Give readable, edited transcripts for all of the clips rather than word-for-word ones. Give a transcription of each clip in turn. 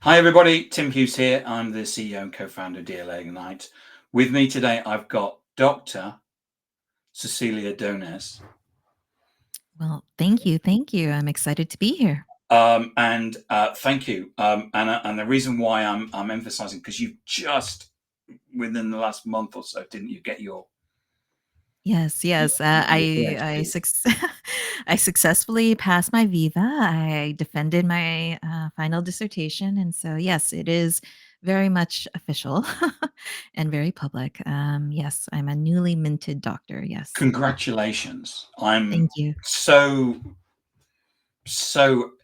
Hi, everybody. Tim Hughes here. I'm the CEO and co-founder of DLA Ignite. With me today, I've got Dr. Cecilia Dones. Well, thank you. Thank you. I'm excited to be here. And thank you. And the reason why I'm emphasizing, because you've just within the last month or so, didn't you get Yes, yes. your PhD? I successfully passed my viva. I defended my final dissertation, and so yes, it is very much official and very public. Yes, I'm a newly minted doctor. Yes, Congratulations. I'm thank you. so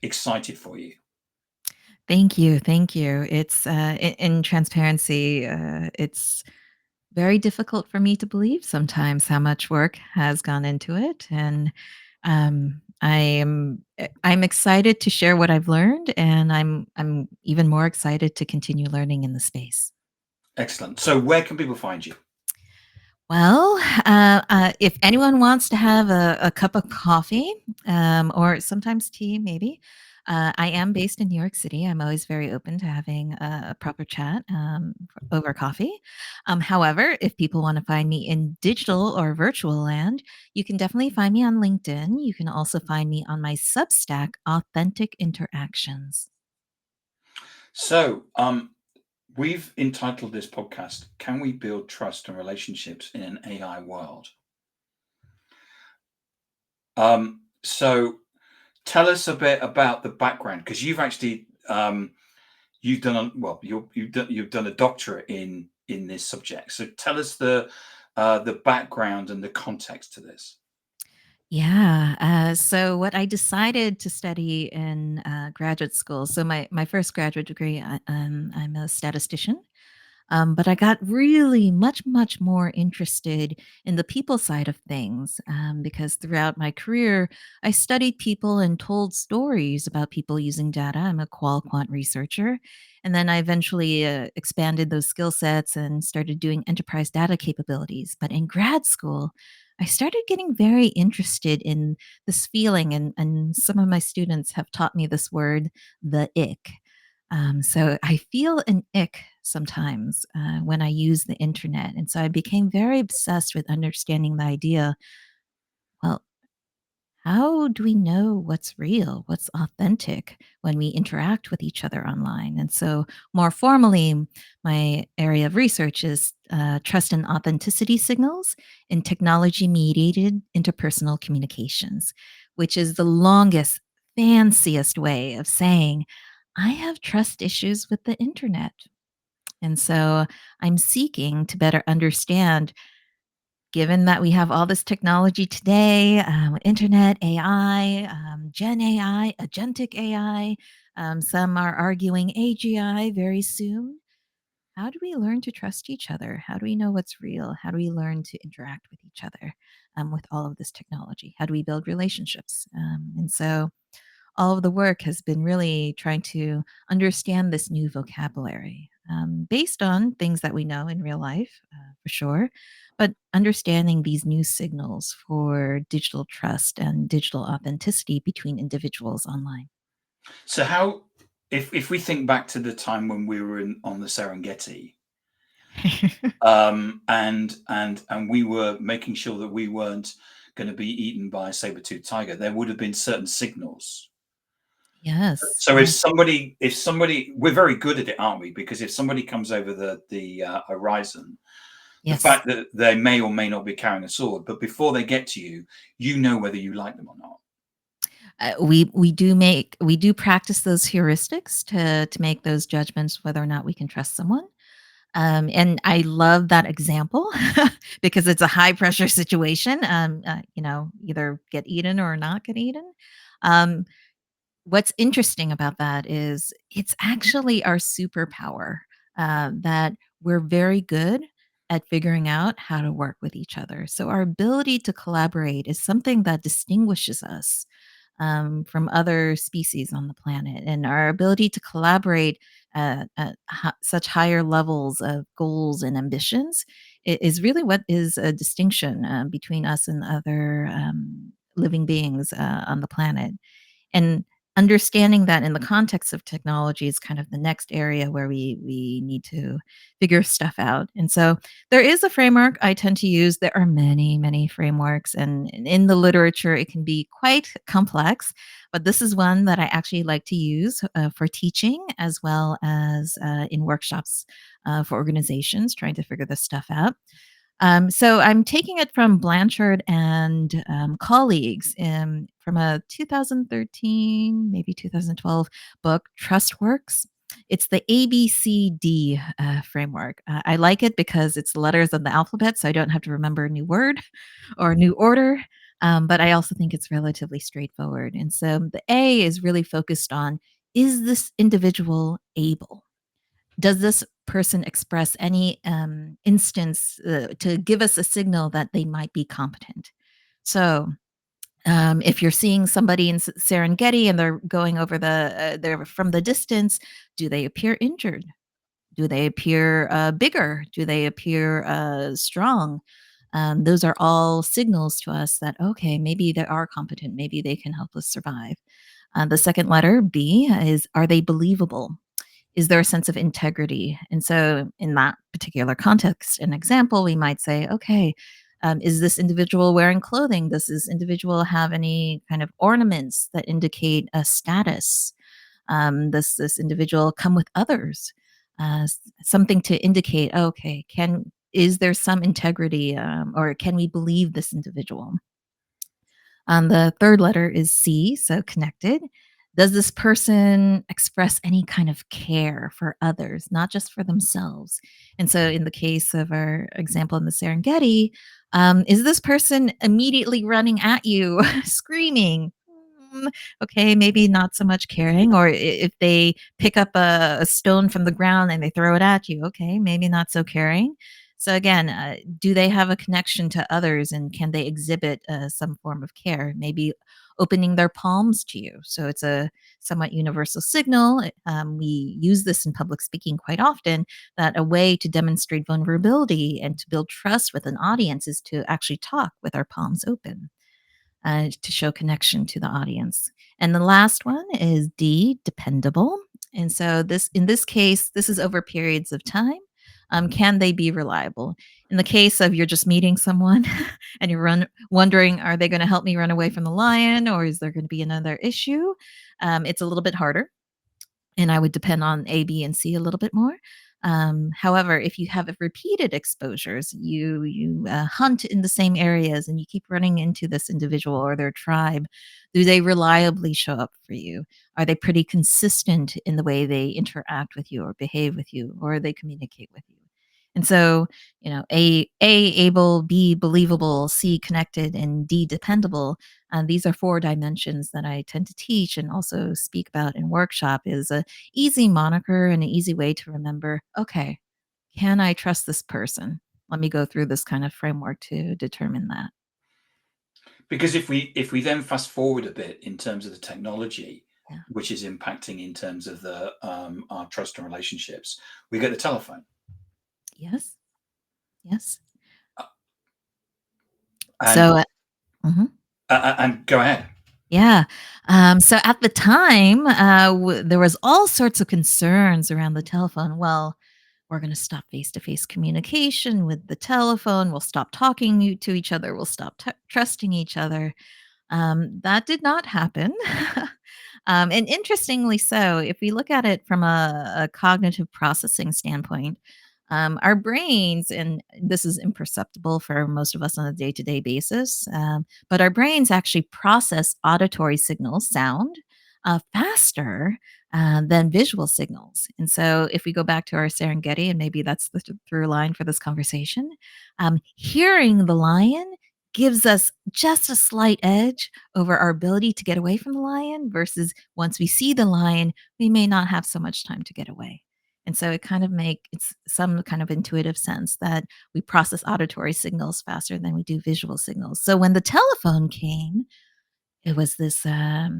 excited for you. Thank you. Thank you. It's in transparency. It's very difficult for me to believe sometimes how much work has gone into it, and I'm excited to share what I've learned, and I'm even more excited to continue learning in the space. Excellent. So where can people find you? Well, if anyone wants to have a cup of coffee, or sometimes tea, maybe, I am based in New York City. I'm always very open to having a proper chat over coffee. However, if people want to find me in digital or virtual land, you can definitely find me on LinkedIn. You can also find me on my Substack, Authentic Interactions. So, we've entitled this podcast, Can We Build Trust and Relationships in an AI World? So tell us a bit about the background, because you've actually you've done you've done a doctorate in this subject. So tell us the background and the context to this. Yeah. So what I decided to study in graduate school. So my first graduate degree, I'm a statistician. But I got really much more interested in the people side of things because throughout my career, I studied people and told stories about people using data. I'm a quant researcher. And then I eventually expanded those skill sets and started doing enterprise data capabilities. But in grad school, I started getting very interested in this feeling, and some of my students have taught me this word, the ick. So I feel an ick sometimes when I use the internet. And so I became very obsessed with understanding the idea, well, how do we know what's real, what's authentic when we interact with each other online? And so, more formally, my area of research is trust and authenticity signals in technology mediated interpersonal communications, which is the longest, fanciest way of saying, I have trust issues with the internet. And so I'm seeking to better understand, given that we have all this technology today, internet, AI, Gen AI, agentic AI, some are arguing AGI very soon. How do we learn to trust each other? How do we know what's real? How do we learn to interact with each other with all of this technology? How do we build relationships? And so all of the work has been really trying to understand this new vocabulary based on things that we know in real life, for sure, but understanding these new signals for digital trust and digital authenticity between individuals online. So how if we think back to the time when we were on the Serengeti, and we were making sure that we weren't going to be eaten by a saber-toothed tiger, there would have been certain signals. Yes, So yes, if somebody, we're very good at it, aren't we? Because if somebody comes over the horizon, the yes. fact that they may or may not be carrying a sword, but before they get to you, you know whether you like them or not. We do practice those heuristics to make those judgments whether or not we can trust someone. And I love that example because it's a high pressure situation. Either get eaten or not get eaten. Um, what's interesting about that is it's actually our superpower that we're very good at figuring out how to work with each other. So our ability to collaborate is something that distinguishes us from other species on the planet. And our ability to collaborate at such higher levels of goals and ambitions is really what is a distinction between us and other living beings on the planet. And understanding that in the context of technology is kind of the next area where we need to figure stuff out. And so there is a framework I tend to use. There are many frameworks, and in the literature it can be quite complex, but this is one that I actually like to use for teaching as well as in workshops for organizations trying to figure this stuff out. So I'm taking it from Blanchard and colleagues from a 2013, maybe 2012 book, Trustworks. It's the ABCD framework. I like it because it's letters of the alphabet, so I don't have to remember a new word or a new order. But I also think it's relatively straightforward. And so the A is really focused on, is this individual able? Does this person express any instance to give us a signal that they might be competent? So, if you're seeing somebody in Serengeti and they're going over they're from the distance, do they appear injured? Do they appear bigger? Do they appear strong? Those are all signals to us that, okay, maybe they are competent. Maybe they can help us survive. The second letter, B, is, are they believable? Is there a sense of integrity? And so, in that particular context and example, we might say, okay, is this individual wearing clothing? Does this individual have any kind of ornaments that indicate a status? Does this individual come with others? Something to indicate, okay, is there some integrity, or can we believe this individual? The third letter is C, so connected. Does this person express any kind of care for others, not just for themselves? And so, in the case of our example in the Serengeti, is this person immediately running at you, screaming? Mm, Okay, maybe not so much caring. Or if they pick up a stone from the ground and they throw it at you, okay, maybe not so caring. So again, do they have a connection to others, and can they exhibit some form of care? Maybe opening their palms to you. So it's a somewhat universal signal. We use this in public speaking quite often, that a way to demonstrate vulnerability and to build trust with an audience is to actually talk with our palms open to show connection to the audience. And the last one is D, dependable. And so in this case, this is over periods of time. Can they be reliable? In the case of you're just meeting someone and you're wondering, are they going to help me run away from the lion, or is there going to be another issue? It's a little bit harder, and I would depend on A, B, and C a little bit more. However, if you have repeated exposures, you hunt in the same areas and you keep running into this individual or their tribe, do they reliably show up for you? Are they pretty consistent in the way they interact with you or behave with you, or they communicate with you? And so, A, able, B, believable, C, connected, and D, dependable. These are four dimensions that I tend to teach and also speak about in workshop. Is a easy moniker and an easy way to remember, okay, can I trust this person? Let me go through this kind of framework to determine that. Because if we then fast forward a bit in terms of the technology, Yeah. which is impacting in terms of the our trust and relationships, we get the telephone. Yes. Yes. And So, mhm. and go ahead. Yeah. So at the time, there was all sorts of concerns around the telephone. Well, we're going to stop face-to-face communication with the telephone. We'll stop talking to each other. We'll stop trusting each other. That did not happen. And interestingly so, if we look at it from a cognitive processing standpoint, our brains, and this is imperceptible for most of us on a day to day basis, but our brains actually process auditory signals, sound, faster than visual signals. And so, if we go back to our Serengeti, and maybe that's the through line for this conversation, hearing the lion gives us just a slight edge over our ability to get away from the lion, versus once we see the lion, we may not have so much time to get away. And so it's some kind of intuitive sense that we process auditory signals faster than we do visual signals. So when the telephone came, it was this a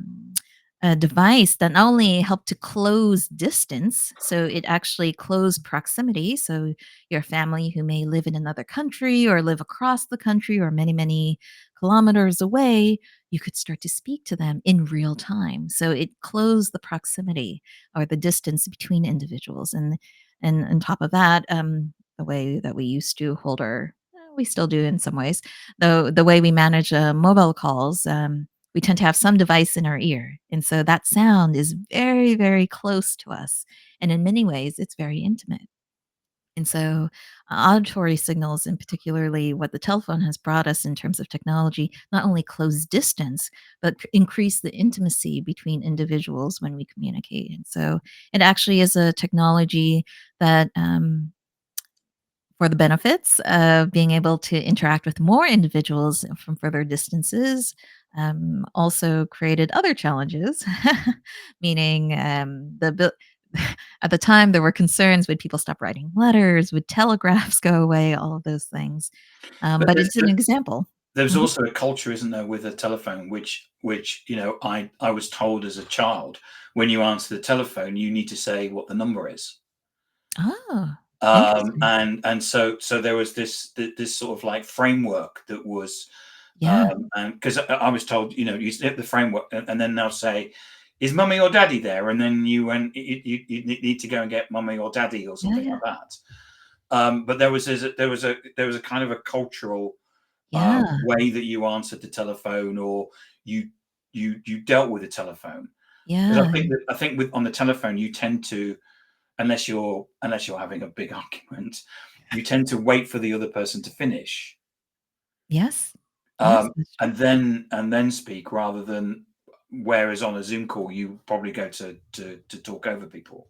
device that not only helped to close distance, so it actually closed proximity. So your family who may live in another country or live across the country or many kilometers away, you could start to speak to them in real time. So it closed the proximity or the distance between individuals. And on top of that, the way that we used to hold our we still do in some ways, though the way we manage mobile calls, we tend to have some device in our ear. And so that sound is very, very close to us. And in many ways, it's very intimate. And so, auditory signals, and particularly what the telephone has brought us in terms of technology, not only close distance, but increase the intimacy between individuals when we communicate. And so, it actually is a technology that for the benefits of being able to interact with more individuals from further distances, also created other challenges, meaning at the time there were concerns: would people stop writing letters? Would telegraphs go away? All of those things. But But it's an example. there's Mhm. also a culture, isn't there, with a telephone, which I was told as a child, when you answer the telephone, you need to say what the number is. Oh, interesting. And so there was this sort of like framework that was, Yeah, and because I was told, you hit the framework, and then they'll say, "Is mummy or daddy there?" And then you need to go and get mummy or daddy or yeah, something yeah, like that. But there was a kind of a cultural yeah, way that you answered the telephone, or you you dealt with the telephone. Because I yeah. think that I think with on the telephone you tend to, unless you're having a big argument, you tend to wait for the other person to finish, Yes, yes, um, that's true. and then speak, rather than, whereas on a Zoom call you probably go to talk over people.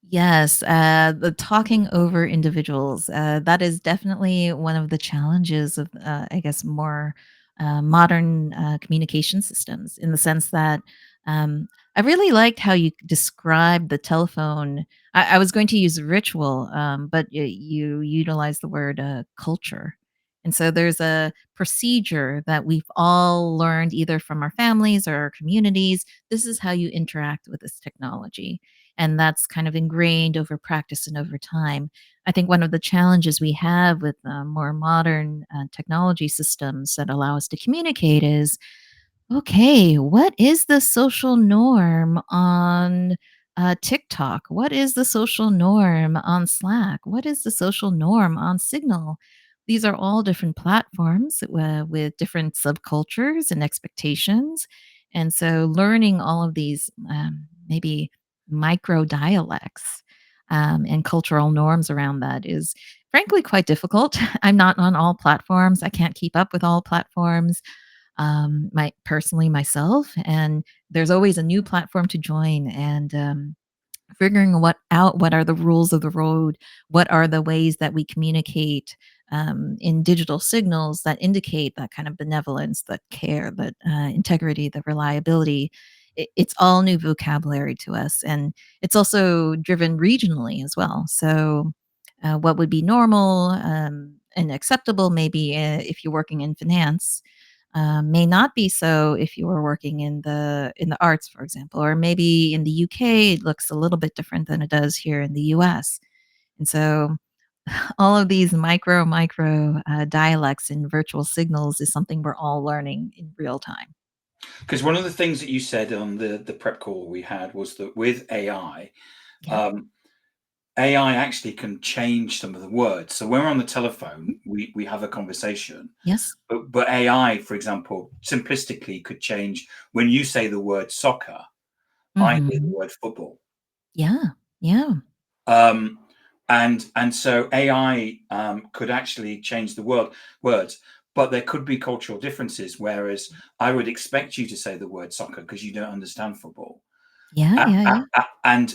Yes, the talking over individuals, that is definitely one of the challenges of, I guess, more modern communication systems, in the sense that I really liked how you described the telephone. I was going to use ritual, but you utilize the word culture. And so there's a procedure that we've all learned either from our families or our communities. This is how you interact with this technology, and that's kind of ingrained over practice and over time. I think one of the challenges we have with more modern technology systems that allow us to communicate is, okay, what is the social norm on TikTok? What is the social norm on Slack? What is the social norm on Signal? These are all different platforms with different subcultures and expectations. And so, learning all of these maybe micro dialects and cultural norms around that is frankly quite difficult. I'm not on all platforms. I can't keep up with all platforms, my personally myself, and there's always a new platform to join, and figuring what are the rules of the road, what are the ways that we communicate in digital signals that indicate that kind of benevolence, that care, that integrity, the reliability. It's all new vocabulary to us, and it's also driven regionally as well. So what would be normal and acceptable, maybe if you're working in finance, may not be so if you were working in the arts, for example, or maybe in the UK it looks a little bit different than it does here in the US. And so all of these micro dialects and virtual signals is something we're all learning in real time. Because one of the things that you said on the prep call we had was that with AI, Yeah. um, AI actually can change some of the words. So when we're on the telephone, Mhm. we have a conversation, Yes. but AI, for example, simplistically could change when you say the word soccer, I hear the Mhm. word football. Yeah. Yeah. Um, and so AI could actually change the words, but there could be cultural differences. Whereas I would expect you to say the word soccer because you don't understand football. Yeah. A- Yeah. a- Yeah. and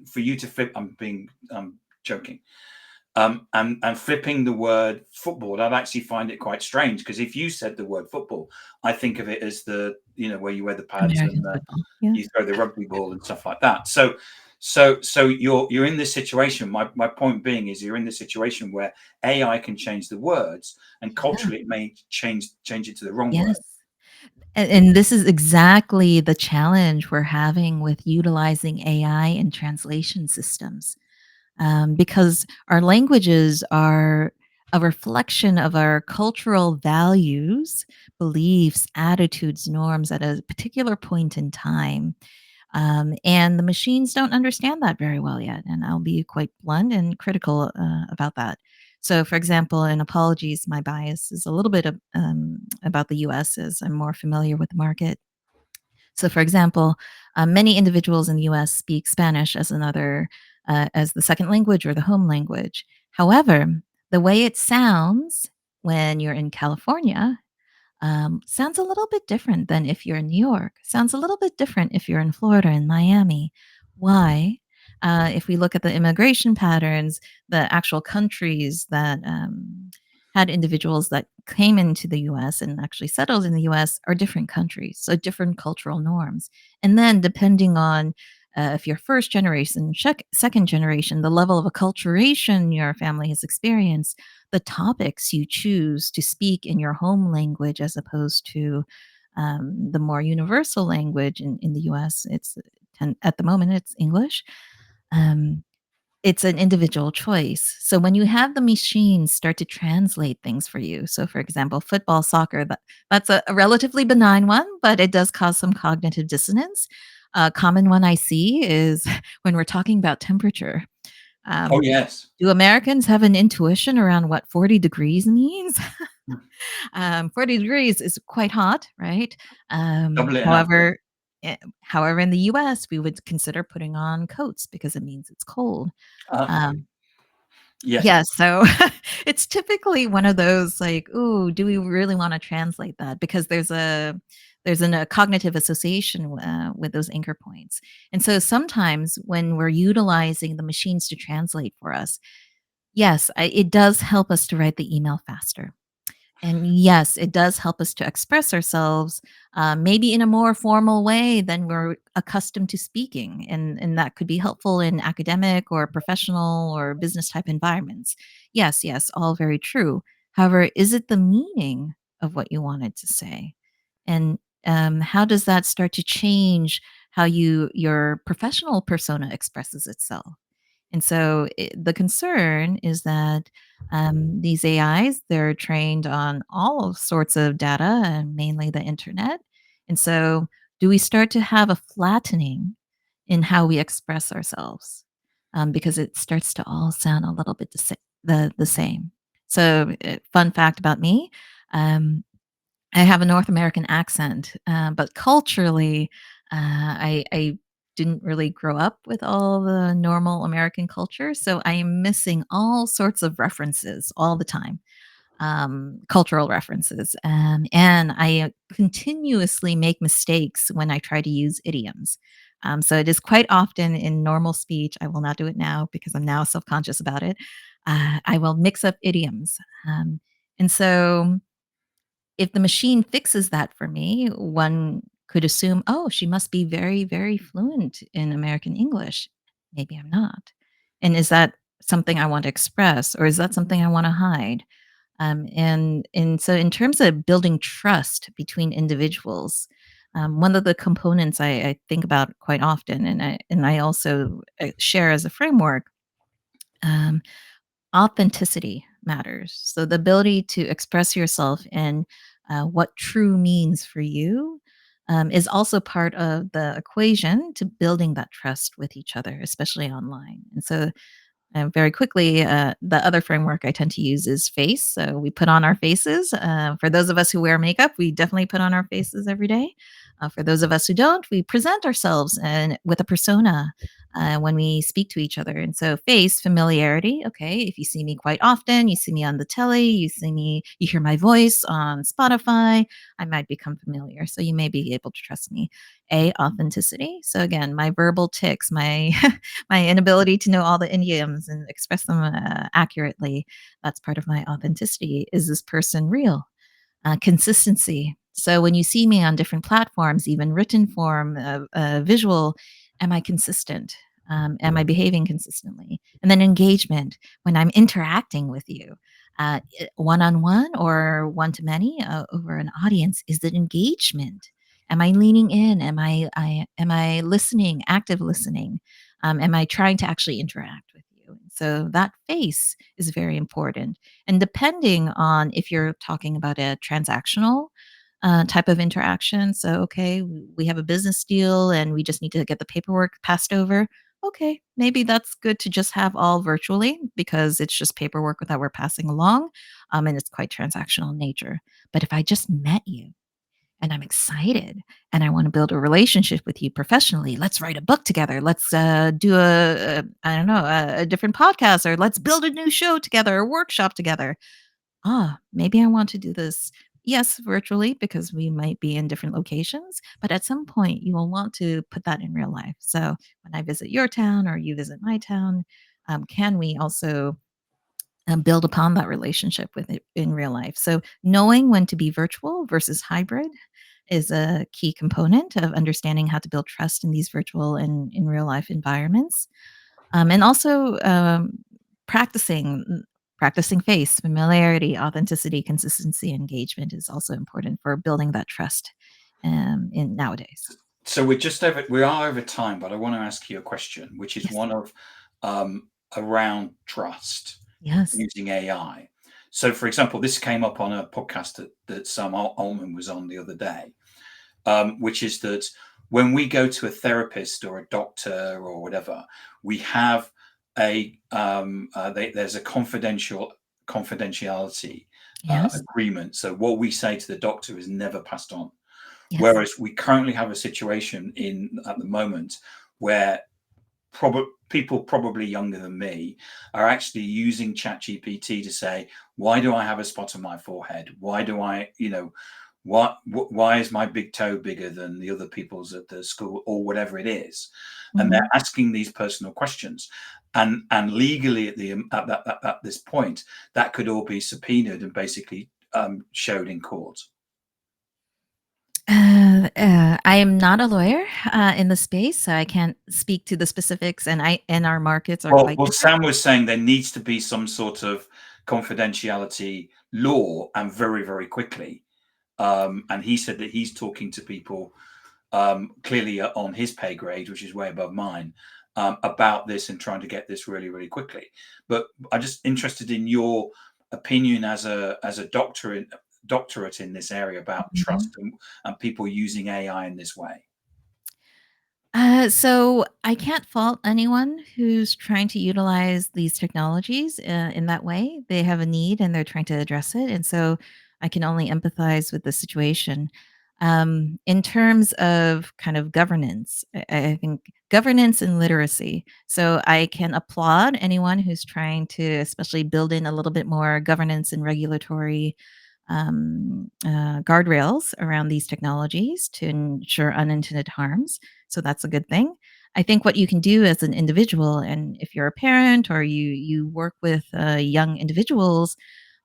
for you to flip, I'm joking. And flipping the word football, I'd actually find it quite strange, because if you said the word football, I think of it as the, where you wear the pads and American football. Yeah. you throw the rugby ball and stuff like that. So you're in this situation. My point being is, you're in this situation where AI can change the words, and Yeah. culturally it may change it to the wrong word. Yes. And this is exactly the challenge we're having with utilizing AI in translation systems, because our languages are a reflection of our cultural values, beliefs, attitudes, norms at a particular point in time. And the machines don't understand that very well yet. And I'll be quite blunt and critical about that. So, for example, and apologies, my bias is a little bit about the US as I'm more familiar with the market. So, for example, many individuals in the US speak Spanish as as the second language or the home language. However, the way it sounds when you're in California sounds a little bit different than if you're in New York. Sounds a little bit different if you're in Florida and Miami. Why? If we look at the immigration patterns, the actual countries that had individuals that came into the US and actually settled in the US are different countries, so different cultural norms. And then, depending on if you're first generation, second generation, the level of acculturation your family has experienced, the topics you choose to speak in your home language as opposed to the more universal language in the US. At the moment it's English. Um, it's an individual choice. So when you have the machines start to translate things for you, so for example, football, soccer, that's a relatively benign one, but it does cause some cognitive dissonance. A common one I see is when we're talking about temperature. Oh, Um, yes. do Americans have an intuition around what 40 degrees means? Mm. 40 degrees is quite hot, right? Double it and have it. However, in the US, we would consider putting on coats because it means it's cold. Okay. Um, Yes. yeah, so it's typically one of those like, "Ooh, do we really wanna translate that?" Because there's a cognitive association, with those anchor points. And so sometimes when we're utilizing the machines to translate for us, yes, it does help us to write the email faster. And yes, it does help us to express ourselves, maybe in a more formal way than we're accustomed to speaking, and that could be helpful in academic or professional or business type environments. Yes, yes, all very true. However, is it the meaning of what you wanted to say? And how does that start to change how your professional persona expresses itself? And so the concern is that these AIs, they're trained on all sorts of data and mainly the internet. And so, do we start to have a flattening in how we express ourselves? Because it starts to all sound a little bit the same. So, fun fact about me. Um, I have a North American accent, but culturally, I didn't really grow up with all the normal American culture, so I am missing all sorts of references all the time, cultural references, and I continuously make mistakes when I try to use idioms. So it is quite often in normal speech. I will not do it now because I'm now self-conscious about it. I will mix up idioms, and so if the machine fixes that for me, one could assume, "Oh, she must be very, very fluent in American English." Maybe I'm not. And is that something I want to express, or is that something I wanna hide? And so in terms of building trust between individuals, one of the components I think about quite often, and I also, share as a framework, um, authenticity matters. So the ability to express yourself and what true means for you is also part of the equation to building that trust with each other, especially online. And so very quickly, the other framework I tend to use is face. So we put on our faces. For those of us who wear makeup, we definitely put on our faces every day. For those of us who don't, we present ourselves and with a persona when we speak to each other. And so, face familiarity. Okay, if you see me quite often, you see me on the telly, you hear my voice on Spotify, I might become familiar. So you may be able to trust me. Authenticity. So again, my verbal tics, my my inability to know all the idioms and express them accurately. That's part of my authenticity. Is this person real? Consistency. So when you see me on different platforms, even written form, visual, am I consistent? Am I behaving consistently? And then engagement when I'm interacting with you, one on one or one to many over an audience. Is it engagement? Am I leaning in? Am I listening? Active listening? Am I trying to actually interact with you? So that face is very important. And depending on if you're talking about a transactional type of interaction, so okay, we have a business deal and we just need to get the paperwork passed over. Okay, maybe that's good to just have all virtually because it's just paperwork that we're passing along, and it's quite transactional in nature. But if I just met you and I'm excited and I want to build a relationship with you professionally. Let's write a book together. Let's do I don't know, a different podcast, or let's build a new show together, or workshop together. Maybe I want to do this. Yes, virtually because we might be in different locations, but at some point you will want to put that in real life. So when I visit your town or you visit my town, can we also build upon that relationship with it in real life? So knowing when to be virtual versus hybrid is a key component of understanding how to build trust in these virtual and in real life environments. And also practicing face, familiarity, authenticity, consistency, engagement is also important for building that trust in nowadays. So we are over time, but I want to ask you a question, which is Yes. one of um, around trust Yes. using AI. So, for example, this came up on a podcast that Sam Altman was on the other day, which is that when we go to a therapist or a doctor or whatever, we have there's a confidentiality Yes. agreement. So what we say to the doctor is never passed on. Yes. Whereas we currently have a situation in at the moment where people probably younger than me are actually using ChatGPT to say, why do I have a spot on my forehead? Why do I, why is my big toe bigger than the other people's at the school or whatever it is? And they're Mhm. asking these personal questions. And legally at this point, that could all be subpoenaed and basically showed in court. I am not a lawyer in the space, so I can't speak to the specifics. And our markets are Well, quite well, different. Sam was saying there needs to be some sort of confidentiality law, and very, very quickly. And he said that he's talking to people clearly on his pay grade, which is way above mine, about this and trying to get this really, really quickly. But I'm just interested in your opinion as a doctorate in this area about trust Mhm. and people using AI in this way. So I can't fault anyone who's trying to utilize these technologies in that way. They have a need and they're trying to address it, and so I can only empathize with the situation. In terms of kind of governance, I think governance and literacy. So I can applaud anyone who's trying to, especially build in a little bit more governance and regulatory guardrails around these technologies to ensure unintended harms. So that's a good thing. I think what you can do as an individual, and if you're a parent or you work with young individuals,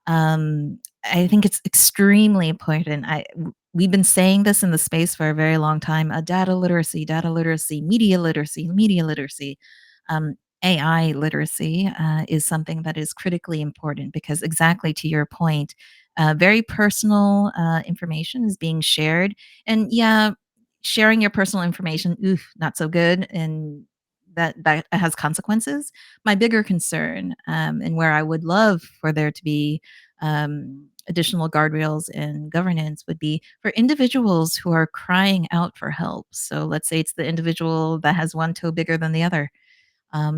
I think it's extremely important. We've been saying this in the space for a very long time. Data literacy, media literacy. Um, AI literacy is something that is critically important because, exactly to your point, very personal information is being shared. And yeah, sharing your personal information, oof, not so good. And that has consequences. My bigger concern, and where I would love for there to be additional guardrails and governance, would be for individuals who are crying out for help. So let's say it's the individual that has one toe bigger than the other. Um,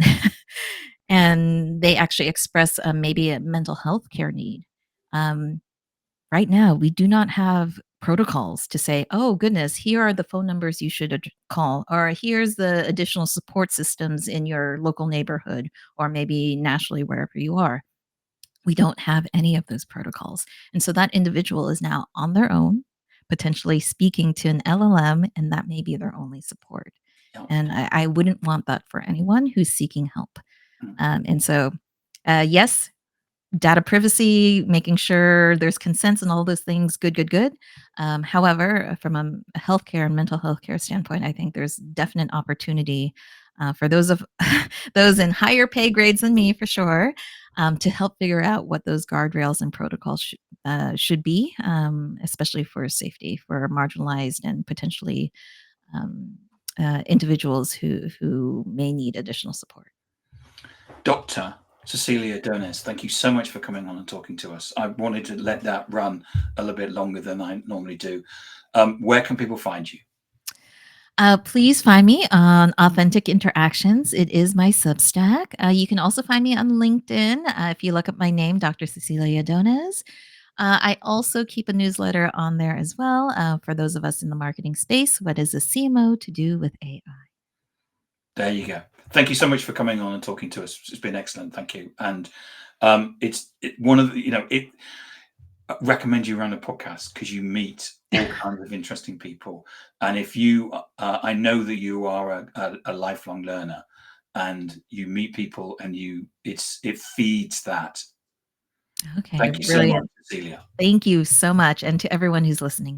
and they actually express maybe a mental health care need. Um, right now, we do not have protocols to say, oh, goodness, here are the phone numbers you should call, or here's the additional support systems in your local neighborhood, or maybe nationally, wherever you are. We don't have any of those protocols. And so that individual is now on their own, potentially speaking to an LLM, and that may be their only support. Yeah. And I wouldn't want that for anyone who's seeking help. Mm. And so, yes, data privacy, making sure there's consents and all those things, good, good, good. However, from a healthcare and mental health care standpoint, I think there's definite opportunity for those of those in higher pay grades than me, for sure, to help figure out what those guardrails and protocols should be, especially for safety for marginalized and potentially individuals who may need additional support. Dr. Cecilia Dones, thank you so much for coming on and talking to us. I wanted to let that run a little bit longer than I normally do. Where can people find you? Please find me on Authentic Interactions. It is my Substack. You can also find me on LinkedIn if you look up my name, Dr. Cecilia Dones. I also keep a newsletter on there as well for those of us in the marketing space. What is a CMO to do with AI? There you go. Thank you so much for coming on and talking to us. It's been excellent. Thank you. And one of the, it recommend you run a podcast because you meet all kinds of interesting people. And if you, I know that you are a lifelong learner, and you meet people, and it feeds that. Okay, Thank you so much, brilliant. Cecilia. Thank you so much. And to everyone who's listening,